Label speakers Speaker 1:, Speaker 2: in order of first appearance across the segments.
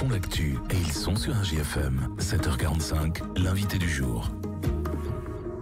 Speaker 1: font l'actu et ils sont sur RJFM. 7h45, l'invité du jour.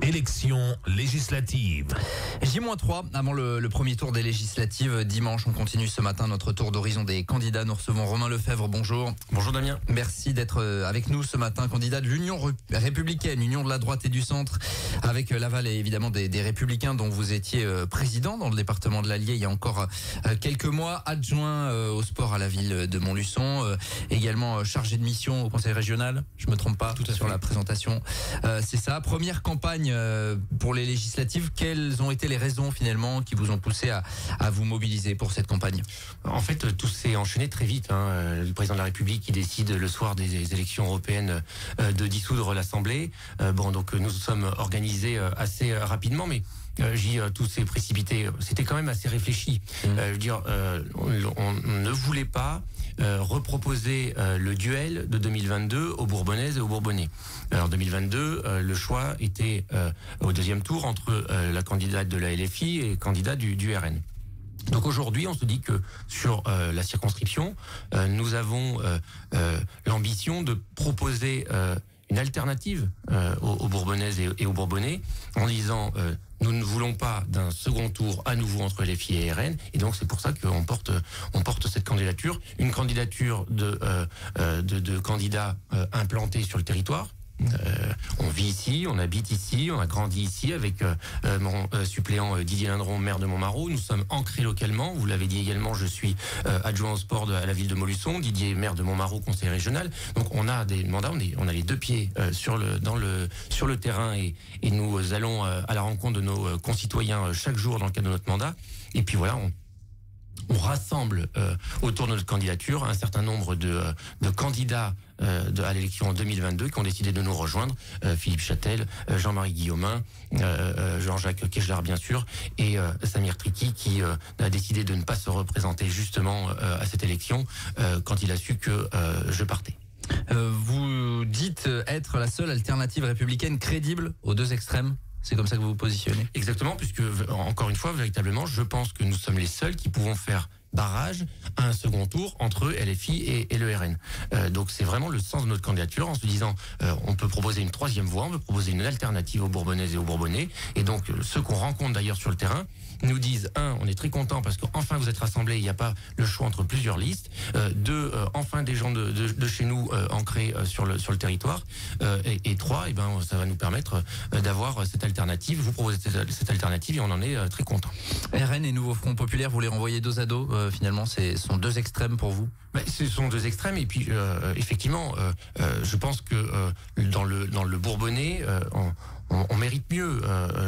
Speaker 2: Élections législatives.
Speaker 3: J-3 avant le premier tour des législatives dimanche. On continue ce matin notre tour d'horizon des candidats. Nous recevons Romain Lefebvre. Bonjour.
Speaker 4: Bonjour Damien.
Speaker 3: Merci d'être avec nous ce matin. Candidat de l'Union républicaine, Union de la droite et du centre, avec l'aval évidemment des Républicains dont vous étiez président dans le département de l'Allier il y a encore quelques mois, adjoint au sport à la ville de Montluçon, également chargé de mission au conseil régional. Je me trompe pas sur la présentation. C'est ça. Première campagne pour les législatives, quelles ont été les raisons finalement qui vous ont poussé à vous mobiliser pour cette campagne?
Speaker 4: En fait, tout s'est enchaîné très vite. Le président de la République qui décide le soir des élections européennes de dissoudre l'Assemblée. Donc nous sommes organisés assez rapidement, mais tout s'est précipité. C'était quand même assez réfléchi. On ne voulait pas reproposer le duel de 2022 aux Bourbonnaises et aux Bourbonnais. Alors 2022, le choix était au deuxième tour entre la candidate de la LFI et le candidat du RN. Donc aujourd'hui, on se dit que sur la circonscription, nous avons l'ambition de proposer une alternative aux Bourbonnaises et aux Bourbonnais en disant nous ne voulons pas d'un second tour à nouveau entre LFI et RN, et donc c'est pour ça qu'on porte cette candidature, une candidature de candidats implantés sur le territoire. On vit ici, on habite ici, on a grandi ici avec mon suppléant Didier Lindron, maire de Montmarault. Nous sommes ancrés localement. Vous l'avez dit également, je suis adjoint au sport à la ville de Montluçon. Didier, maire de Montmarault, conseiller régional. Donc on a des mandats, on a les deux pieds sur le terrain et nous allons à la rencontre de nos concitoyens chaque jour dans le cadre de notre mandat. Et puis voilà, on rassemble autour de notre candidature un certain nombre de candidats à l'élection en 2022 qui ont décidé de nous rejoindre. Philippe Châtel, Jean-Marie Guillaumin, Jean-Jacques Kechlar bien sûr, et Samir Triki qui a décidé de ne pas se représenter justement à cette élection quand il a su que je partais.
Speaker 3: Vous dites être la seule alternative républicaine crédible aux deux extrêmes. C'est comme ça que vous vous positionnez?
Speaker 4: Exactement, puisque, encore une fois, véritablement, je pense que nous sommes les seuls qui pouvons faire barrage à un second tour entre LFI et le RN. Donc c'est vraiment le sens de notre candidature en se disant on peut proposer une troisième voie, on peut proposer une alternative aux Bourbonnaises et aux Bourbonnais. Et donc ceux qu'on rencontre d'ailleurs sur le terrain nous disent on est très content parce qu'enfin vous êtes rassemblés, il n'y a pas le choix entre plusieurs listes. Deux, enfin des gens de chez nous ancrés sur le territoire. Et trois, ça va nous permettre d'avoir cette alternative. Vous proposez cette alternative et on en est très content.
Speaker 3: RN et Nouveau Front Populaire, vous les renvoyez dos à dos. Finalement, ce sont deux extrêmes pour vous?
Speaker 4: Ce sont deux extrêmes et puis effectivement, je pense que dans le Bourbonnais, on mérite mieux.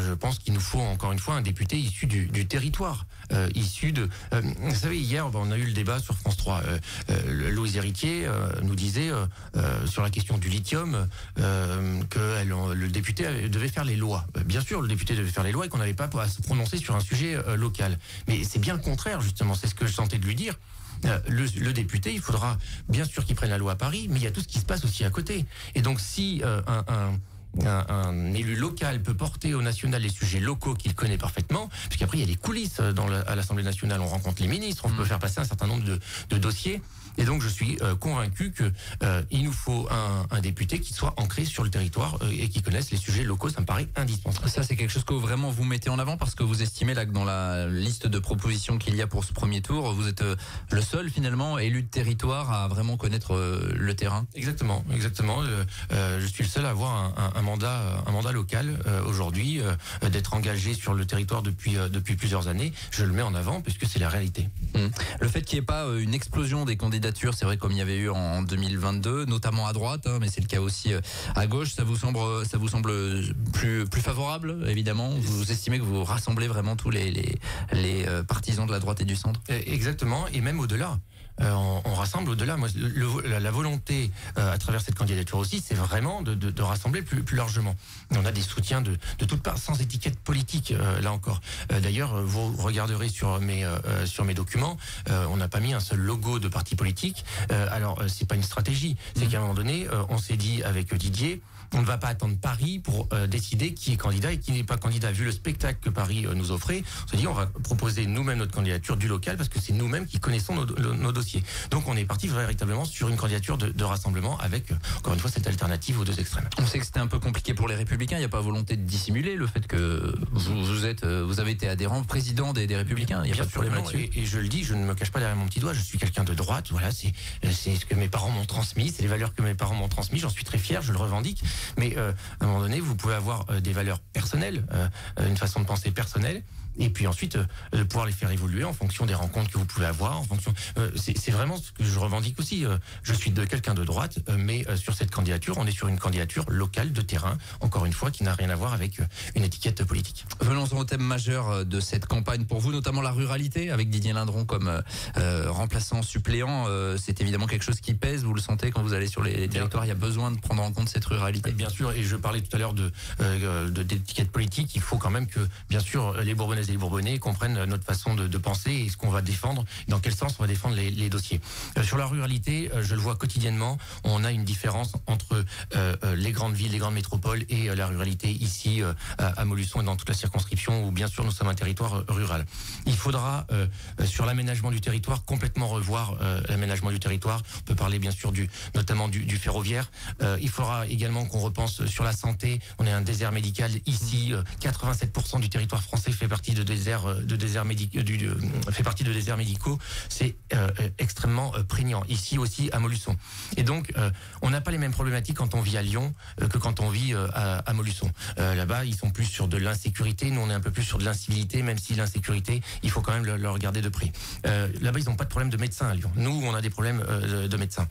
Speaker 4: Je pense qu'il nous faut encore une fois un député issu du territoire, issu de. Vous savez, hier, on a eu le débat sur France 3. Louise Héritier nous disait sur la question du lithium que le député devait faire les lois. Bien sûr, le député devait faire les lois et qu'on n'avait pas à se prononcer sur un sujet local. Mais c'est bien le contraire, justement. C'est ce que je tentais de lui dire. Le député, il faudra bien sûr qu'il prenne la loi à Paris, mais il y a tout ce qui se passe aussi à côté. Et donc si un élu local peut porter au national les sujets locaux qu'il connaît parfaitement, puisqu'après il y a les coulisses à l'Assemblée nationale, on rencontre les ministres, on peut faire passer un certain nombre de dossiers. Et donc je suis convaincu que il nous faut un député qui soit ancré sur le territoire et qui connaisse les sujets locaux. Ça me paraît indispensable.
Speaker 3: Ça, c'est quelque chose que vraiment vous mettez en avant parce que vous estimez là que dans la liste de propositions qu'il y a pour ce premier tour, vous êtes le seul finalement élu de territoire à vraiment connaître le terrain.
Speaker 4: Exactement. Je suis le seul à avoir un mandat local aujourd'hui, d'être engagé sur le territoire depuis plusieurs années. Je le mets en avant puisque c'est la réalité.
Speaker 3: Le fait qu'il n'y ait pas une explosion des candidatures, c'est vrai comme il y avait eu en 2022, notamment à droite, mais c'est le cas aussi à gauche, ça vous semble plus favorable, évidemment? Vous estimez que vous rassemblez vraiment tous les partisans de la droite et du centre?
Speaker 4: Exactement, et même au-delà. On rassemble au-delà. Moi, la volonté à travers cette candidature aussi, c'est vraiment de rassembler plus largement. On a des soutiens de toutes parts, sans étiquette politique, là encore. D'ailleurs, vous regarderez sur mes documents, on n'a pas mis un seul logo de parti politique. Alors, c'est pas une stratégie. C'est qu'à un moment donné, on s'est dit avec Didier, on ne va pas attendre Paris pour décider qui est candidat et qui n'est pas candidat. Vu le spectacle que Paris nous offrait, on s'est dit on va proposer nous-mêmes notre candidature du local parce que c'est nous-mêmes qui connaissons nos dossiers. dossiers. Donc on est parti véritablement sur une candidature de rassemblement avec, encore une fois, cette alternative aux deux extrêmes.
Speaker 3: On sait que c'était un peu compliqué pour les Républicains. Il n'y a pas volonté de dissimuler le fait que vous avez été adhérent, président des Républicains. Il n'y a pas de problème là-dessus.
Speaker 4: Et je le dis, je ne me cache pas derrière mon petit doigt. Je suis quelqu'un de droite. Voilà, c'est ce que mes parents m'ont transmis, c'est les valeurs que mes parents m'ont transmis. J'en suis très fier, je le revendique. Mais à un moment donné, vous pouvez avoir des valeurs personnelles, une façon de penser personnelle. Et puis ensuite, de pouvoir les faire évoluer en fonction des rencontres que vous pouvez avoir, en fonction. C'est vraiment ce que je revendique aussi. Je suis quelqu'un de droite, mais sur cette candidature, on est sur une candidature locale de terrain, encore une fois, qui n'a rien à voir avec une étiquette politique.
Speaker 3: Venons-en au thème majeur de cette campagne pour vous, notamment la ruralité, avec Didier Lindron comme remplaçant suppléant. C'est évidemment quelque chose qui pèse. Vous le sentez quand vous allez sur les territoires. Il y a besoin de prendre en compte cette ruralité.
Speaker 4: Bien sûr, et je parlais tout à l'heure d'étiquette politique. Il faut quand même que, bien sûr, les Bourbonnaises et les Bourbonnais comprennent notre façon de penser et ce qu'on va défendre, dans quel sens on va défendre les dossiers. Sur la ruralité, je le vois quotidiennement, on a une différence entre les grandes villes, les grandes métropoles et la ruralité ici à Montluçon et dans toute la circonscription où bien sûr nous sommes un territoire rural. Il faudra sur l'aménagement du territoire complètement revoir l'aménagement du territoire. On peut parler bien sûr notamment du ferroviaire. Il faudra également qu'on repense sur la santé. On est un désert médical ici. 87% du territoire français fait partie de déserts médicaux. C'est extrêmement prégnant ici aussi à Montluçon. Et donc on n'a pas les mêmes problématiques quand on vit à Lyon que quand on vit à Montluçon. Là-bas, ils sont plus sur de l'insécurité. Nous, on est un peu plus sur de l'incivilité, même si l'insécurité, il faut quand même le regarder de près. Là-bas, ils n'ont pas de problème de médecins à Lyon. Nous, on a des problèmes de médecins.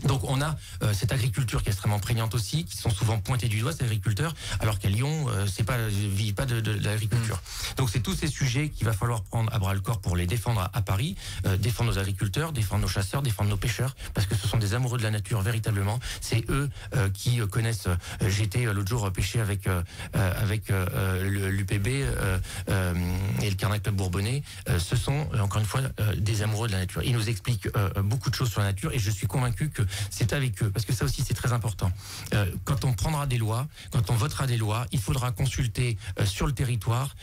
Speaker 4: Donc on a cette agriculture qui est extrêmement prégnante aussi, qui sont souvent pointés du doigt ces agriculteurs, alors qu'à Lyon, vit pas de l'agriculture. Donc c'est tous ces sujets qu'il va falloir prendre à bras le corps pour les défendre à Paris, défendre nos agriculteurs, défendre nos chasseurs, défendre nos pêcheurs, parce que ce sont des amoureux de la nature véritablement. C'est eux qui connaissent. J'étais l'autre jour pêcher avec l'UPB et le Carnac Club Bourbonnais. Ce sont encore une fois des amoureux de la nature. Ils nous expliquent beaucoup de choses sur la nature et je suis convaincu que c'est avec eux, parce que ça aussi c'est très important. Quand on prendra des lois, quand on votera des lois, il faudra consulter sur le territoire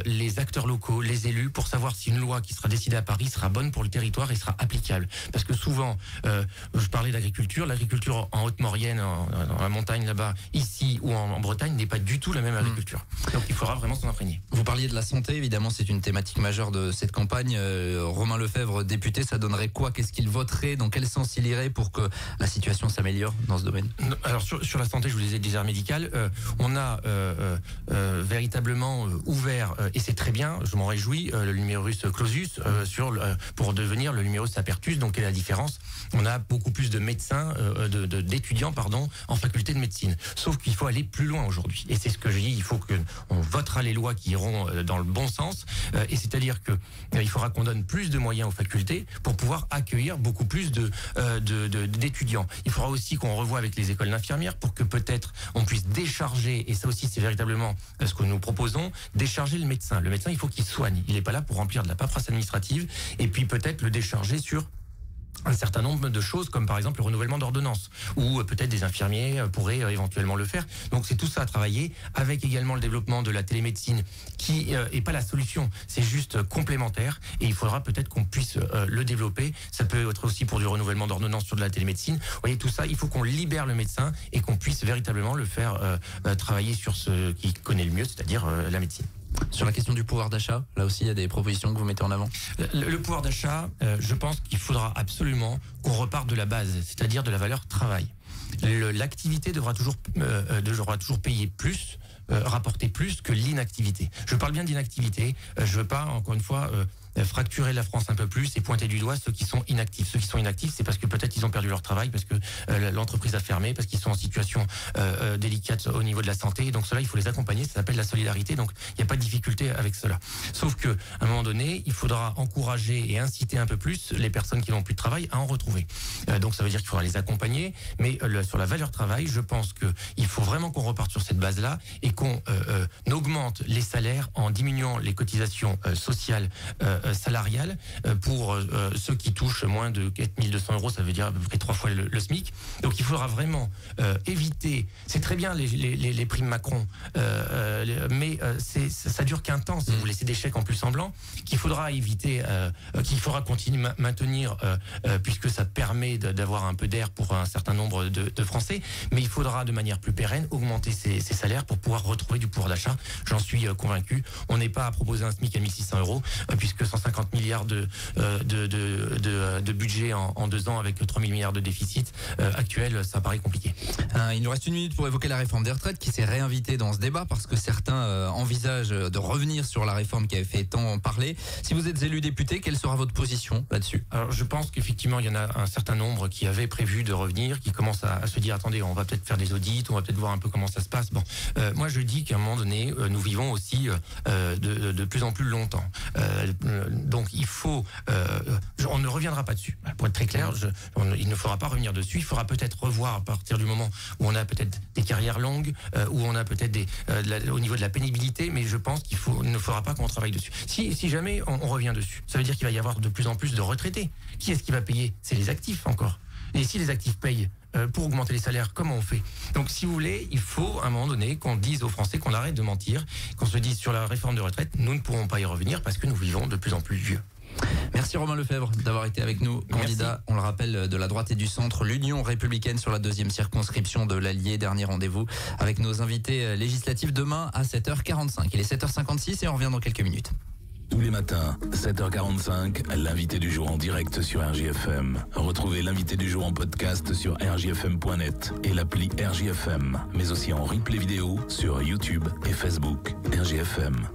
Speaker 4: les acteurs locaux, les élus, pour savoir si une loi qui sera décidée à Paris sera bonne pour le territoire et sera applicable. Parce que souvent, je parlais d'agriculture, l'agriculture en Haute-Maurienne, dans la montagne là-bas, ici ou en Bretagne, n'est pas du tout la même agriculture. Donc il faudra vraiment s'en imprégner.
Speaker 3: Vous parliez de la santé, évidemment c'est une thématique majeure de cette campagne. Romain Lefebvre, député, ça donnerait quoi? Qu'est-ce qu'il voterait? Dans quel sens il irait pour que la situation s'améliore dans ce domaine?
Speaker 4: Alors sur la santé, je vous disais, le désert médical, on a véritablement ouvert, et c'est très bien, je m'en réjouis, le numerus clausus pour devenir le numerus apertus. Donc quelle est la différence? On a beaucoup plus de médecins, d'étudiants en faculté de médecine. Sauf qu'il faut aller plus loin aujourd'hui. Et c'est ce que je dis, il faut qu'on votera les lois qui iront dans le bon sens. Et c'est-à-dire que il faudra qu'on donne plus de moyens aux facultés pour pouvoir accueillir beaucoup plus d'étudiants. Il faudra aussi qu'on revoie avec les écoles d'infirmières pour que peut-être on puisse décharger, et ça aussi c'est véritablement ce que nous proposons, décharger le médecin. Le médecin, il faut qu'il soigne. Il n'est pas là pour remplir de la paperasse administrative, et puis peut-être le décharger sur un certain nombre de choses, comme par exemple le renouvellement d'ordonnances, ou peut-être des infirmiers pourraient éventuellement le faire. Donc c'est tout ça à travailler, avec également le développement de la télémédecine, qui est pas la solution, c'est juste complémentaire, et il faudra peut-être qu'on puisse le développer. Ça peut être aussi pour du renouvellement d'ordonnances sur de la télémédecine. Vous voyez, tout ça, il faut qu'on libère le médecin et qu'on puisse véritablement le faire travailler sur ce qu'il connaît le mieux, c'est-à-dire la médecine.
Speaker 3: Sur la question du pouvoir d'achat, là aussi il y a des propositions que vous mettez en avant.
Speaker 4: Le pouvoir d'achat, je pense qu'il faudra absolument qu'on reparte de la base, c'est-à-dire de la valeur travail. L'activité devra toujours payer plus, rapporter plus que l'inactivité. Je parle bien d'inactivité, je veux pas, encore une fois, fracturer la France un peu plus et pointer du doigt ceux qui sont inactifs. Ceux qui sont inactifs, c'est parce que peut-être ils ont perdu leur travail, parce que l'entreprise a fermé, parce qu'ils sont en situation délicate au niveau de la santé. Donc cela, il faut les accompagner. Ça s'appelle la solidarité. Donc il n'y a pas de difficulté avec cela. Sauf que à un moment donné, il faudra encourager et inciter un peu plus les personnes qui n'ont plus de travail à en retrouver. Donc ça veut dire qu'il faudra les accompagner. Mais sur la valeur travail, je pense que il faut vraiment qu'on reparte sur cette base-là et qu'on augmente les salaires en diminuant les cotisations sociales salariale pour ceux qui touchent moins de 4200 €, ça veut dire à peu près 3 fois le SMIC. Donc il faudra vraiment éviter, c'est très bien les primes Macron, mais ça dure qu'un temps si vous laissez des chèques en plus en blanc, qu'il faudra éviter, qu'il faudra continuer maintenir, puisque ça permet d'avoir un peu d'air pour un certain nombre de Français, mais il faudra de manière plus pérenne augmenter ces salaires pour pouvoir retrouver du pouvoir d'achat. J'en suis convaincu. On n'est pas à proposer un SMIC à 1600 €, puisque 150 milliards de budget en 2 ans avec 3000 milliards de déficit actuel, ça paraît compliqué.
Speaker 3: Il nous reste 1 minute pour évoquer la réforme des retraites qui s'est réinvitée dans ce débat parce que certains envisagent de revenir sur la réforme qui avait fait tant parler. Si vous êtes élu député, quelle sera votre position là-dessus?
Speaker 4: Alors je pense qu'effectivement il y en a un certain nombre qui avaient prévu de revenir, qui commencent à se dire attendez, on va peut-être faire des audits, on va peut-être voir un peu comment ça se passe. Bon, moi je dis qu'à un moment donné, nous vivons aussi de plus en plus longtemps. Donc il faut, on ne reviendra pas dessus. Pour être très clair, il ne faudra pas revenir dessus. Il faudra peut-être revoir à partir du moment où on a peut-être des carrières longues, où on a peut-être au niveau de la pénibilité, mais je pense qu'il ne faudra pas qu'on travaille dessus. Si jamais on revient dessus, ça veut dire qu'il va y avoir de plus en plus de retraités. Qui est-ce qui va payer? C'est les actifs encore. Et si les actifs payent pour augmenter les salaires, comment on fait? Donc si vous voulez, il faut à un moment donné qu'on dise aux Français qu'on arrête de mentir, qu'on se dise sur la réforme de retraite, nous ne pourrons pas y revenir parce que nous vivons de plus en plus vieux.
Speaker 3: Merci Romain Lefebvre d'avoir été avec nous, candidat,
Speaker 4: Merci.
Speaker 3: on le rappelle, de la droite et du centre, l'Union républicaine sur la 2e circonscription de l'Allier. Dernier rendez-vous avec nos invités législatifs demain à 7h45. Il est 7h56 et on revient dans quelques minutes.
Speaker 1: Tous les matins, 7h45, l'invité du jour en direct sur RJFM. Retrouvez l'invité du jour en podcast sur rjfm.net et l'appli RJFM, mais aussi en replay vidéo sur YouTube et Facebook. RJFM.